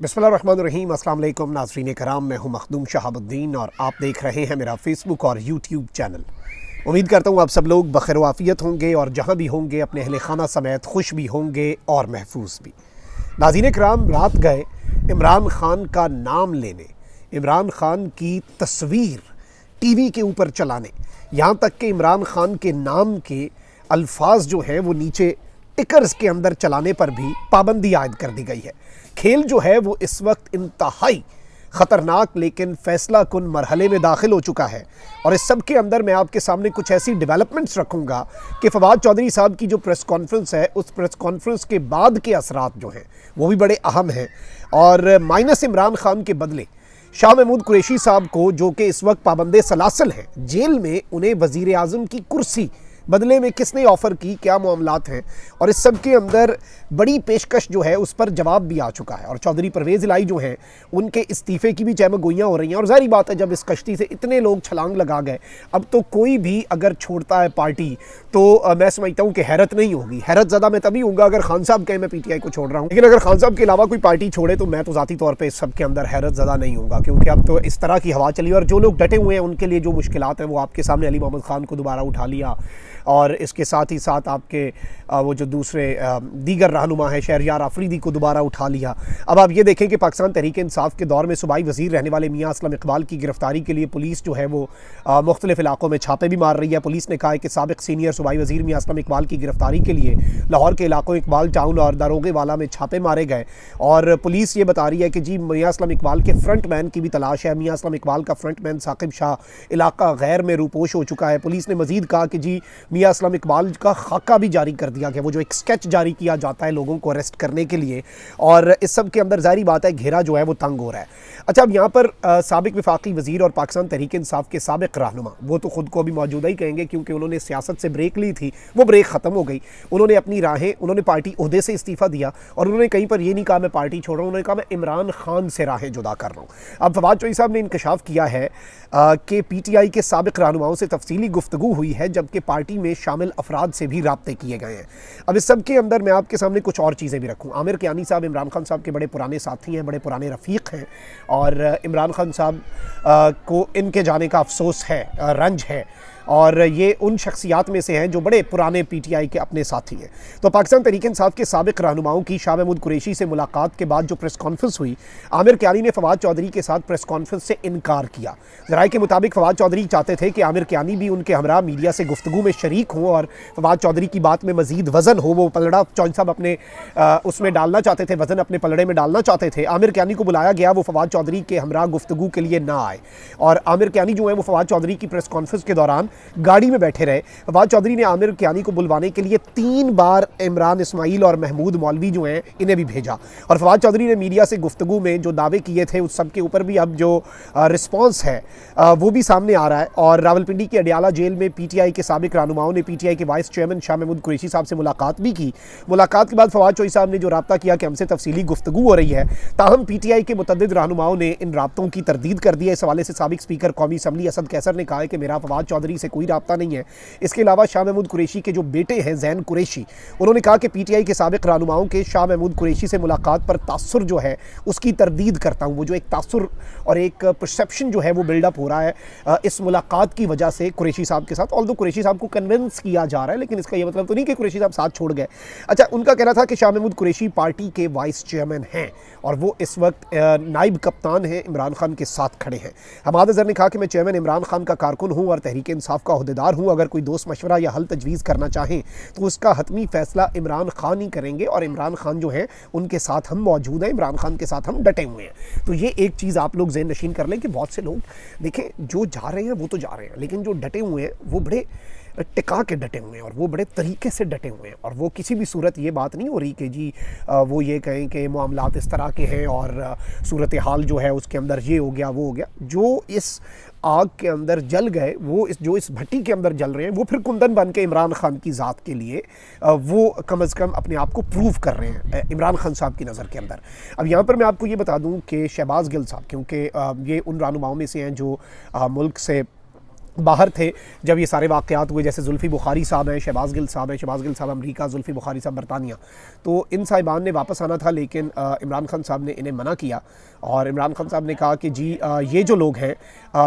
बिस्मिल्लाहिर्रहमानिर्रहीम। अस्सलाम वालेकुम नाज़रीन कराम, मैं हूं मखदूम शहाबुद्दीन और आप देख रहे हैं मेरा फेसबुक और यूट्यूब चैनल। उम्मीद करता हूं आप सब लोग बखैर वाफ़ियत होंगे और जहां भी होंगे अपने अहले खाना समेत खुश भी होंगे और महफूज भी। नाज़रीन कराम, रात गए इमरान खान का नाम लेने, इमरान खान की तस्वीर टीवी के ऊपर चलाने, यहाँ तक कि इमरान खान के नाम के अल्फाज जो हैं वो नीचे टिकर्स के अंदर चलाने पर भी पाबंदी आयद कर दी गई है। खेल जो है वो इस वक्त इंतहाई ख़तरनाक लेकिन फ़ैसला कुन मरहले में दाखिल हो चुका है और इस सब के अंदर मैं आपके सामने कुछ ऐसी डेवलपमेंट्स रखूँगा कि फवाद चौधरी साहब की जो प्रेस कॉन्फ्रेंस है उस प्रेस कॉन्फ्रेंस के बाद के असरात जो हैं वो भी बड़े अहम हैं। और माइनस इमरान खान के बदले शाह महमूद कुरैशी साहब को, जो कि इस वक्त पाबंदे सलासल हैं जेल में, उन्हें वज़ीर आज़म की कुर्सी बदले में किसने ऑफ़र की, क्या मामलात हैं, और इस सब के अंदर बड़ी पेशकश जो है उस पर जवाब भी आ चुका है। और चौधरी परवेज़ इलाही जो हैं उनके इस्तीफ़े की भी चहमगोइयाँ हो रही हैं। और ज़ाहिर बात है, जब इस कश्ती से इतने लोग छलांग लगा गए, अब तो कोई भी अगर छोड़ता है पार्टी तो मैं समझता हूँ कि हैरत नहीं होगी। हैरत ज़्यादा मैं तभी होऊंगा अगर खान साहब कहें मैं PTI को छोड़ रहा हूँ, लेकिन अगर खान साहब के अलावा कोई पार्टी छोड़े तो मैं तो ज़ाती तौर पर इस सब के अंदर हैरत ज़्यादा नहीं होगा, क्योंकि अब तो इस तरह की हवा चली। और जो लोग डटे हुए हैं उनके लिए जो मुश्किलात हैं वो आपके सामने अली मोहम्मद खान को दोबारा उठा लिया, और इसके साथ ही साथ आपके वो जो दूसरे दीगर रहनुमा हैं शहरयार आफरीदी को दोबारा उठा लिया। अब आप ये देखें कि पाकिस्तान तहरीक इंसाफ के दौर में सूबाई वज़ीर रहने वाले मियाँ असलम इकबाल की गिरफ्तारी के लिए पुलिस जो है वो मुख्तलिफ इलाकों में छापे भी मार रही है। पुलिस ने कहा है कि साबिक़ सीनियर सूबाई वज़ीर मियाँ असलम इकबाल की गिरफ्तारी के लिए लाहौर के इलाकों इकबाल टाउन और दारोगे वाला में छापे मारे गए, और पुलिस ये बता रही है कि जी मियाँ असलम इकबाल के फ्रंट मैन की भी तलाश है। मियाँ असलम इकबाल का फ्रंट मैन साकिब शाह इलाका गैर में रूपोश हो चुका है। पुलिस ने मज़ीद कहा कि जी मियाँ असलम इकबाल का खाका भी जारी कर दिया गया, वो जो एक स्केच जारी किया जाता है लोगों को अरेस्ट करने के लिए, और इस सब के अंदर ज़ाहिर बात है घेरा जो है वो तंग हो रहा है। अच्छा, अब यहाँ पर साबिक़ वफाकी वज़ीर और पाकिस्तान तहरीक इंसाफ के साबिक़ रहनुमा, वो तो ख़ुद को अभी मौजूदा ही कहेंगे क्योंकि उन्होंने सियासत से ब्रेक ली थी, वो ब्रेक ख़त्म हो गई। उन्होंने अपनी राहें, उन्होंने पार्टी ओहदे से इस्तीफ़ा दिया और उन्होंने कहीं पर ये नहीं कहा मैं पार्टी छोड़ रहा हूँ, उन्होंने कहा मैं इमरान खान से राहें जुदा कर रहा हूँ। अब फवाद चौधरी साहब ने इंकशाफ किया है कि PTI के साबिक़ रहनुमाओं से तफसीली गुफ्तगू हुई है, जबकि पार्टी में शामिल अफराद से भी राब्ते किए गए हैं। अब इस सब के अंदर मैं आपके सामने कुछ और चीज़ें भी रखूँ। आमिर कियानी साहब इमरान खान साहब के बड़े पुराने साथी हैं, बड़े पुराने रफ़ीक हैं, और इमरान खान साहब को इनके जाने का अफसोस है, रंज है, और ये उन शख्सियात में से हैं जो बड़े पुराने PTI के अपने साथी हैं। तो पाकिस्तान तहरीक इंसाफ के साबिक़ रहनुमाओं की शाह महमूद कुरैशी से मुलाकात के बाद जो प्रेस कॉन्फ्रेंस हुई, आमिर कियानी ने फवाद चौधरी के साथ प्रेस कॉन्फ्रेंस से इनकार किया। ज़राए के मुताबिक फवाद चौधरी चाहते थे कि आमिर कियानी भी उनके हमरा मीडिया से गुफ्तगू में शरीक हों और फवाद चौधरी की बात में मज़ीद वज़न हो। वो पलड़ा चौधरी साहब अपने उसमें डालना चाहते थे, वज़न अपने पलड़े में डालना चाहते थे। आमिर कियानी को बुलाया गया, वो फवाद चौधरी के हमरा गुफ्तगू के लिए ना आए, और आमिर कियानी जो है वो फवाद चौधरी की प्रेस कॉन्फ्रेंस के दौरान गाड़ी में बैठे रहे। फवाद चौधरी ने आमिर कियानी को बुलवाने के लिए 3 बार इमरान इस्माइल और महमूद मौलवी जो हैं इन्हें भी भेजा, और फवाद चौधरी ने मीडिया से गुफ्तगू में जो दावे किए थे उस सब के ऊपर भी अब जो रिस्पॉन्स है वो भी सामने आ रहा है। और रावलपिंडी के अडियाला जेल में PTI के साबिक़ रहनुमाओं ने PTI के वाइस चेयरमैन शाह महमूद कुरैशी साहब से मुलाकात भी की। मुलाकात के बाद फवाद चौधरी साहब ने जो राब्ता किया कि हमसे तफसीली गुफ्तगू हो रही है, ताहम PTI के मुतअद्दिद रहनुमाओं ने इन राब्तों की तरदीद कर दी है। इस हवाले से साबिक़ स्पीकर कौमी असम्बली असद कैसर ने कहा है कि मेरा फवाद चौधरी से कोई राब्ता नहीं है। इसके अलावा शाह महमूद कुरैशी के जो बेटे हैं ज़ैन कुरैशी, उन्होंने कहा कि PTI के साबिक़ रहनुमाओं के शाह महमूद कुरैशी से मुलाकात पर तासुर जो है उसकी तरदीद करता हूँ। वो जो एक तासुर और एक परसेप्शन जो है वो बिल्डअप हो रहा है इस मुलाकात की वजह से कुरैशी साहब के साथ, ऑल्दो कुरैशी साहब को कन्विंस किया जा रहा है, लेकिन इसका ये मतलब तो नहीं कि कुरैशी साहब साथ छोड़ गए। अच्छा, उनका कहना था कि शाह महमूद कुरैशी पार्टी के वाइस चेयरमैन हैं और वो इस वक्त नायब कप्तान हैं, इमरान खान के साथ खड़े हैं। हमाद अज़हर ने कहा कि मैं चेयरमैन इमरान खान का कारकुन हूँ और तहरीक इंसाफ का अहदेदार हूँ। अगर कोई दोस्त मशवरा या हल तजवीज़ करना चाहें तो उसका हतमी फ़ैसला इमरान खान ही करेंगे, और इमरान खान जो है उनके साथ हम मौजूद हैं, इमरान खान के साथ हम डटे हुए हैं। तो ये एक चीज़ आप लोग ज़हन नशीन कर लें कि बहुत से लोग देखें जो जा रहे हैं वो तो जा रहे हैं, लेकिन जो डटे हुए हैं वो बड़े टिका के डटे हुए हैं और वो बड़े तरीके से डटे हुए हैं, और वो किसी भी सूरत ये बात नहीं हो रही कि जी वो ये कहें कि मामलात इस तरह के हैं और सूरत हाल जो है उसके अंदर ये हो गया वो हो गया। जो इस आग के अंदर जल गए, वो इस भट्टी के अंदर जल रहे हैं, वो फिर कुंदन बन के इमरान खान की ज़ात के लिए वो कम अज़ कम अपने आप को प्रूव कर रहे हैं इमरान खान साहब की नज़र के अंदर। अब यहाँ पर मैं आपको ये बता दूँ कि शहबाज़ गिल साहब, क्योंकि ये उन रहनुमाओं में से हैं जो मुल्क से बाहर थे जब ये सारे वाक़यात हुए, जैसे जुल्फ़ी बुखारी साहब हैं, शहबाज़ गिल साहब हैं, शहबाज़ गिल साहब अमरीका, जुल्फ़ी बुखारी साहब बरतानिया। तो इन साहिबान ने वापस आना था, लेकिन इमरान खान साहब ने इन्हें मना किया और इमरान खान साहब ने कहा कि जी ये जो लोग हैं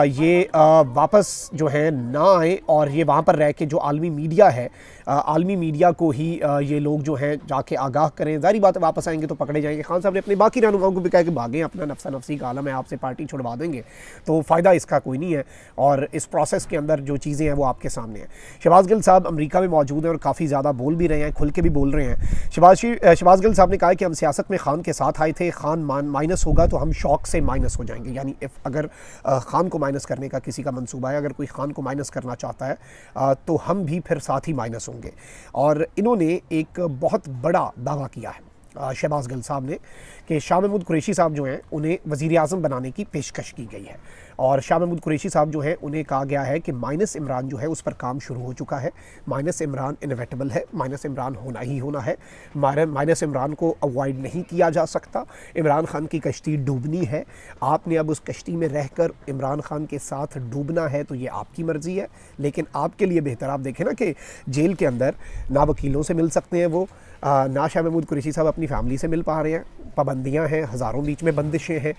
ये वापस जो है ना आएँ और ये वहाँ पर रह के जो आलमी मीडिया है, आलमी मीडिया को ही ये लोग जो हैं जाके आगाह करें। ज़ाहिर बात है वापस आएंगे तो पकड़े जाएंगे। खान साहब ने अपने बाकी रहनुमाओं को भी कहा कि भागें, अपना नफ्सा नफसी का आलम है, आपसे पार्टी छुड़वा देंगे, तो फ़ायदा इसका कोई नहीं है और इस प्रोसेस के अंदर जो चीज़ें हैं वो आपके सामने हैं। शहबाज़ गिल साहब अमेरिका में मौजूद हैं और काफ़ी ज़्यादा बोल भी रहे हैं, खुल के भी बोल रहे हैं। शहबाज़ गिल साहब ने कहा कि हम सियासत में खान के साथ आए थे, खान माइनस होगा तो हम शौक से माइनस हो जाएंगे। यानी अगर खान को माइनस करने का किसी का मंसूबा है, अगर कोई खान को माइनस करना चाहता है तो हम भी फिर साथ ही माइनस होंगे। और इन्होंने एक बहुत बड़ा दावा किया है शहबाज़ गिल साहब ने कि शाह महमूद कुरैशी साहब जो हैं उन्हें वज़ीर आज़म बनाने की पेशकश की गई है और शाह महमूद कुरैशी साहब जो हैं उन्हें कहा गया है कि माइनस इमरान जो है उस पर काम शुरू हो चुका है। माइनस इमरान इनवेटेबल है, माइनस इमरान होना ही होना है, माइनस इमरान को अवॉइड नहीं किया जा सकता। इमरान खान की कश्ती डूबनी है, आपने अब उस कश्ती में रहकर इमरान खान के साथ डूबना है तो ये आपकी मर्ज़ी है, लेकिन आपके लिए बेहतर आप देखें ना कि जेल के अंदर ना वकीलों से मिल सकते हैं वो, ना शाह महमूद कुरैशी साहब अपनी फैमिली से मिल पा रहे हैं, पाबंदियां हैं, हज़ारों बीच में बंदिशें हैं,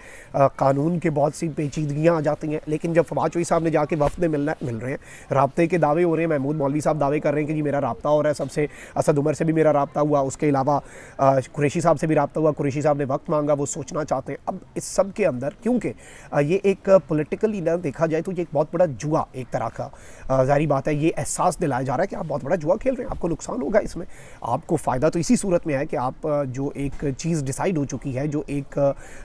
कानून के बहुत सी पेचीदगियां आ जाती हैं। लेकिन जब फवाद चौधरी साहब ने जाके वफ़द में मिल रहे हैं, राब्ते के दावे हो रहे हैं, महमूद मौलवी साहब दावे कर रहे हैं कि जी मेरा राब्ता हो रहा है सबसे, असद उमर से भी मेरा राब्ता हुआ, उसके अलावा कुरैशी साहब से भी राब्ता हुआ, कुरैशी साहब ने वक्त मांगा, वो सोचना चाहते हैं। अब इस सब के अंदर क्योंकि ये एक पॉलिटिकली ना देखा जाए तो ये एक बहुत बड़ा जुआ एक तरह का, ज़ाहिर बात है ये एहसास दिलाया जा रहा है कि आप बहुत बड़ा जुआ खेल रहे हैं, आपको नुकसान होगा इसमें, आपको फ़ायदा तो इसी सूरत में है कि आप जो एक चीज़ डिसाइड हो चुकी है, जो एक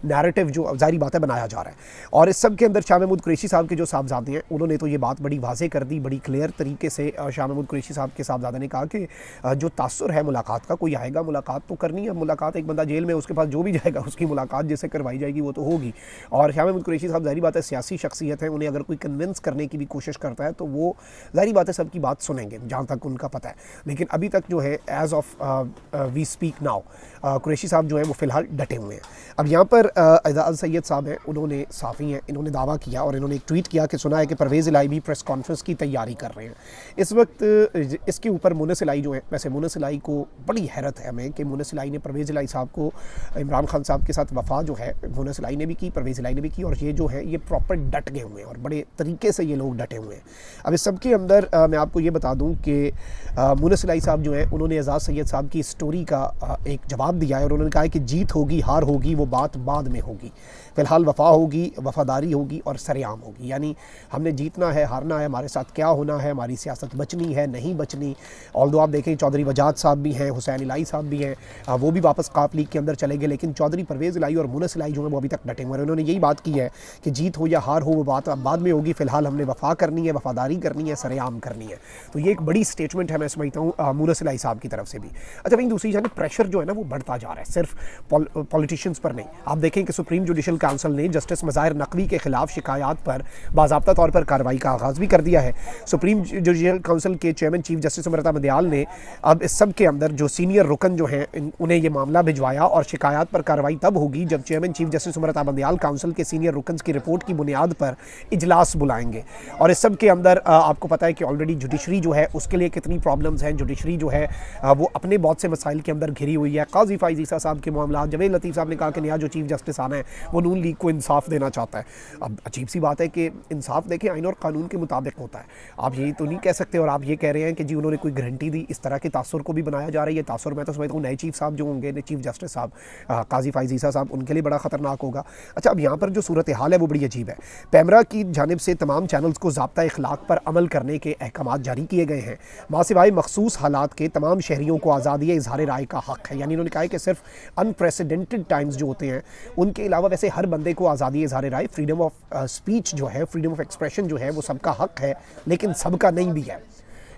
नैरेटिव जो ज़ाहिर बात है बनाया जा रहा है। और इस सब के अंदर शाह महमूद कुरैशी साहब के जो साहबजादे हैं उन्होंने तो ये बात बड़ी वाज़ेह कर दी, बड़ी क्लियर तरीके से। शाह महमूद कुरैशी साहब के साहबजादे ने कहा कि जो तासुर है मुलाकात का, कोई आएगा मुलाकात तो करनी है, मुलाकात एक बंदा जेल में उसके पास जो भी जाएगा उसकी मुलाकात जिससे करवाई जाएगी वो तो होगी। और शाह महमूद कुरैशी साहब ज़ाहिर बात है सियासी शख्सियत है, उन्हें अगर कोई कन्विंस करने की भी कोशिश करता है तो वो ज़ाहिर बात है सबकी बात सुनेंगे जहाँ तक उनका पता है। लेकिन अभी तक जो है as of we speak now Qureshi साहब जो है वो फ़िलहाल डटे हुए हैं। अब यहाँ पर एजाज़ सैयद साहब हैं, उन्होंने साफ़ी हैं, इन्होंने दावा किया और इन्होंने एक ट्वीट किया कि सुना है कि परवेज़ इलाही भी प्रेस कॉन्फ्रेंस की तैयारी कर रहे हैं इस वक्त। इसके ऊपर मुनस इलाही जो है, वैसे मुनस इलाही को बड़ी हैरत है हमें कि मुनस इलाही ने परवेज़ इलाही साहब को, इमरान खान साहब के साथ वफ़ा जो है मुनस इलाही ने भी की, परवेज़ इलाही ने भी की, और ये जो है ये प्रॉपर डट गए हुए हैं और बड़े तरीके से ये लोग डटे हुए हैं। अब इस सब के अंदर मैं आपको ये बता दूँ कि मुनस इलाही साहब जो हैं उन्होंने एजाज़ सैयद साहब की स्टोरी का एक जवाब दिया है और उन्होंने कहा है कि जीत होगी हार होगी वो बात बाद में होगी, फ़िलहाल वफ़ा होगी, वफ़ादारी होगी और सरेआम होगी। यानी हमने जीतना है, हारना है, हमारे साथ क्या होना है, हमारी सियासत बचनी है नहीं बचनी। ऑल्दो आप देखें चौधरी वजाद साहब भी हैं, हुसैन इलाही साहब भी हैं, वो भी वापस काफ लीग के अंदर चले गए, लेकिन चौधरी परवेज़ इलाही और मुनस इलाही जो है वो अभी तक डटे हुए हैं। उन्होंने यही बात की है कि जीत हो या हार हो वो बात अब बाद में होगी, फ़िलहाल हमने वफ़ा करनी है, वफ़ादारी करनी है, सरेआम करनी है। तो ये एक बड़ी स्टेटमेंट है मैं समझता हूँ मुनस इलाही साहब की तरफ से भी। अच्छा वहीं दूसरी जाने प्रेशर जो है ना वो बढ़ता जा रहा है, सिर्फ पॉलिटिशियंस पर नहीं। आप देखें कि सुप्रीम जुडिशल काउंसिल ने जस्टिस मज़ाहिर नकवी के खिलाफ शिकायत पर बाज़ाब्ता तौर पर कार्रवाई का आगाज़ भी कर दिया है। सुप्रीम जुडिशल काउंसिल के chairman chief justice Amrita Bandial ने अब इस सब के अंदर जो सीनियर रुकन जो हैं उन्हें ये मामला भिजवाया और शिकायत पर कार्रवाई तब होगी जब chairman chief justice Amrita Bandial council के सीनियर रुकन की रिपोर्ट की बुनियाद पर इजलास बुलाएंगे। और इस सब के अंदर आपको पता है कि ऑलरेडी जुडिशरी जो है उसके लिए कितनी प्रॉब्लम्स हैं, जुडिशरी जो है वो अपने बहुत से मसाइल के अंदर घिरी हुई है। काजी फ़ाइज़ ईसा साहब के मामला, जवेद लतीफ़ साहब ने कहा कि नया जो चीफ जस्टिस आना है वो नून लीग को इंसाफ देना चाहता है। अब अजीब सी बात है कि इंसाफ देखें आइन और कानून के मुताबिक होता है, आप यही तो नहीं कह सकते। और आप ये कह रहे हैं कि जी उन्होंने कोई गारंटी दी, इस तरह के तासुर को भी बनाया जा रही है। तासुर मैं तो समझता हूँ नए चीफ साहब जो होंगे, नए चीफ जस्टिस साहब काजी फ़ाइज़ ईसा साहब, उनके लिए बड़ा ख़तरनाक होगा। अच्छा अब यहाँ पर जो सूरत हाल है वो बड़ी अजीब है। पैमरा की जानिब से तमाम चैनल्स को ज़ाब्ता इखलाक पर अमल करने के अहकाम जारी किए गए हैं। मासिवाए मखसूस हालात के तमाम शहरियों को आज़ादी इज़हार राय का हक़ है। यानी उन्होंने कहा है कि सिर्फ अनप्रेसिडेंटेड टाइम्स जो होते हैं उनके अलावा वैसे हर बंदे को आज़ादी इज़हार राय, फ्रीडम ऑफ स्पीच जो है, फ्रीडम ऑफ एक्सप्रेशन जो है वो सबका हक़ है, लेकिन सबका नहीं भी है।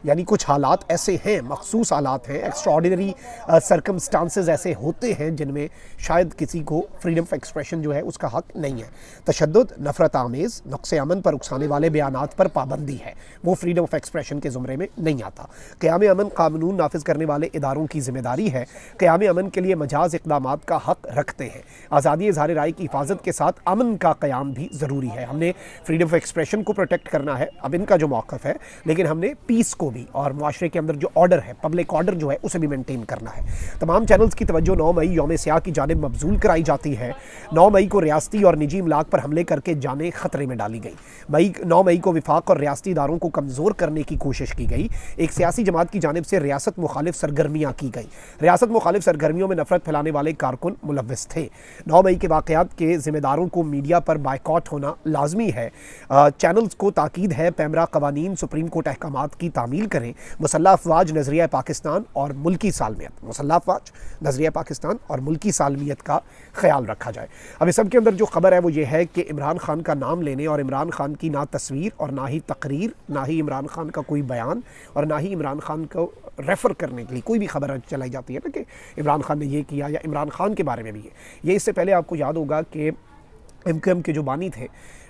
यानी कुछ हालात ऐसे हैं, मखसूस हालात हैं, एक्स्ट्राऑर्डिनरी सर्कमस्टांसेस ऐसे होते हैं जिनमें शायद किसी को फ्रीडम ऑफ एक्सप्रेशन जो है उसका हक नहीं है। तशद्दुद, नफरत आमेज़, नुक्स अमन पर उकसाने वाले बयानात पर पाबंदी है, वो फ्रीडम ऑफ एक्सप्रेशन के ज़ुमरे में नहीं आता। क़याम अमन कानून नाफिज करने वाले इदारों की जिम्मेदारी है क़याम अमन के लिए मजाज इक़दामात का हक रखते हैं। आज़ादी इज़हार राय की हिफाजत के साथ अमन का क़याम भी ज़रूरी है। हमने फ्रीडम ऑफ एक्सप्रेशन को प्रोटेक्ट करना है, अब इनका जो मौक़िफ़ है, लेकिन हमने पीस को भी और मुआशरे के अंदर जो ऑर्डर है, पब्लिक ऑर्डर जो है, उसे भी मेंटेन करना है। तमाम चैनल्स की तवज्जो 9 मई यौम सियाह की जानिब मबजूल कराई जाती है। 9 मई को रियासती और निजी इमलाक पर हमले करके जानें खतरे में डाली गई। 9 मई को विफाक और रियासती इदारों को कमज़ोर करने की कोशिश की गई। एक सियासी जमात की जानिब से रियासत मुखालिफ सरगर्मियाँ की गई। रियासत मुखालिफ सरगर्मियों में नफरत फैलाने वाले कारकुन मुलव्वस थे। 9 मई के वाक़यात के ज़िम्मेदारों को मीडिया पर बायकॉट होना लाजमी है। चैनल्स को ताकीद है पैमरा कवानीन सुप्रीम कोर्ट अहकामात की तामील करें। मुसल्लह अफवाज नज़रिया पाकिस्तान और मुल्की सालमियत, मुसल्लह अफवाज नज़रिया पाकिस्तान और मुल्की सालमियत का ख्याल रखा जाए। अब इस सब के अंदर जो खबर है वो ये है कि इमरान खान का नाम लेने और इमरान खान की ना तस्वीर और ना ही तकरीर, ना ही इमरान खान का कोई बयान और ना ही इमरान खान को रेफ़र करने के लिए कोई भी खबर चलाई जाती है ना कि इमरान खान ने ये किया या इमरान खान के बारे में भी है। ये इससे पहले आपको याद होगा कि MQM के जो बानी थे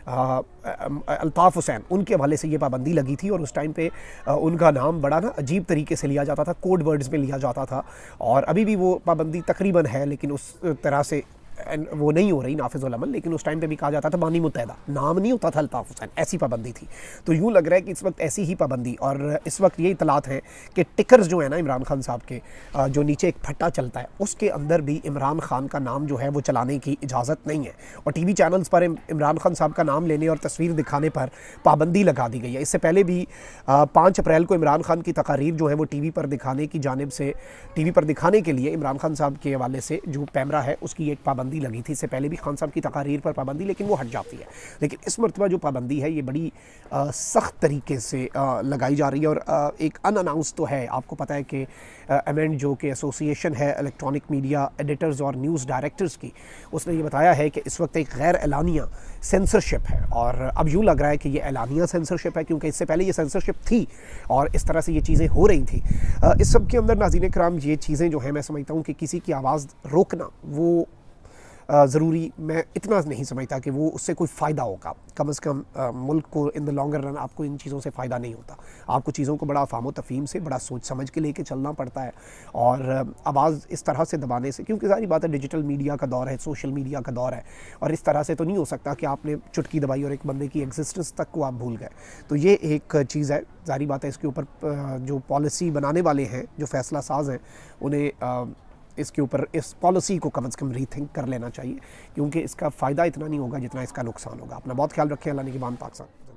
अल्ताफ़ हुसैन, उनके हवाले से ये पाबंदी लगी थी और उस टाइम पे उनका नाम बड़ा ना अजीब तरीके से लिया जाता था, कोड वर्ड्स में लिया जाता था और अभी भी वो पाबंदी तकरीबन है, लेकिन उस तरह से वो नहीं हो रही नाफिज़ुल अमल। लेकिन उस टाइम पे भी कहा जाता था बानी मुत्तहदा, नाम नहीं होता था अल्ताफ़ हुसैन, ऐसी पाबंदी थी। तो यूँ लग रहा है कि इस वक्त ऐसी ही पाबंदी, और इस वक्त ये इतलात हैं कि टिकर्स जो है ना इमरान खान साहब के, जो नीचे एक फट्टा चलता है उसके अंदर भी इमरान खान का नाम जो है वो चलाने की इजाज़त नहीं है और TV चैनल्स पर इमरान खान साहब का नाम लेने और तस्वीर दिखाने पर पाबंदी लगा दी गई है। इससे पहले भी 5 अप्रैल को इमरान खान की तकारीर जो है वो TV पर दिखाने की जानिब से, TV पर दिखाने के लिए इमरान खान साहब के हवाले से जो पैमरा है उसकी एक पाबंदी लगी थी। इससे पहले भी खान साहब की तकारीर पर पाबंदी, लेकिन वो हट जाती है। लेकिन इस मरतबा जो पाबंदी है ये बड़ी सख्त तरीके से लगाई जा रही है और एक अनअनाउंस तो है। आपको पता है कि एमेंड जो कि एसोसिएशन है इलेक्ट्रॉनिक मीडिया एडिटर्स और न्यूज़ डायरेक्टर्स की, उसने ये बताया है कि इस वक्त एक गैर एलानिया सेंसरशिप है और अब यूँ लग रहा है कि ये एलानिया सेंसरशिप है क्योंकि इससे पहले ये सेंसरशिप थी और इस तरह से ये चीज़ें हो रही थी। इस सब के अंदर नाज़रीन कराम ये चीज़ें जो हैं, मैं समझता हूँ कि किसी की आवाज़ रोकना वो ज़रूरी, मैं इतना नहीं समझता कि वो उससे कोई फ़ायदा होगा। कम से कम मुल्क को इन द लॉन्गर रन आपको इन चीज़ों से फ़ायदा नहीं होता। आपको चीज़ों को बड़ा फ़ाहम तफ़हीम से, बड़ा सोच समझ के लेके चलना पड़ता है और आवाज़ इस तरह से दबाने से, क्योंकि सारी बात है डिजिटल मीडिया का दौर है, सोशल मीडिया का दौर है और इस तरह से तो नहीं हो सकता कि आपने चुटकी दबाई और एक बंदे की एग्जिस्टेंस तक को आप भूल गए। तो ये एक चीज़ है, सारी बात है। इसके ऊपर जो पॉलिसी बनाने वाले हैं, जो फ़ैसला साज हैं, उन्हें इसके ऊपर इस पॉलिसी को कम से कम रीथिंक कर लेना चाहिए क्योंकि इसका फ़ायदा इतना नहीं होगा जितना इसका नुकसान होगा। अपना बहुत ख्याल रखें। अल्लाह ने की बात पाक साहब।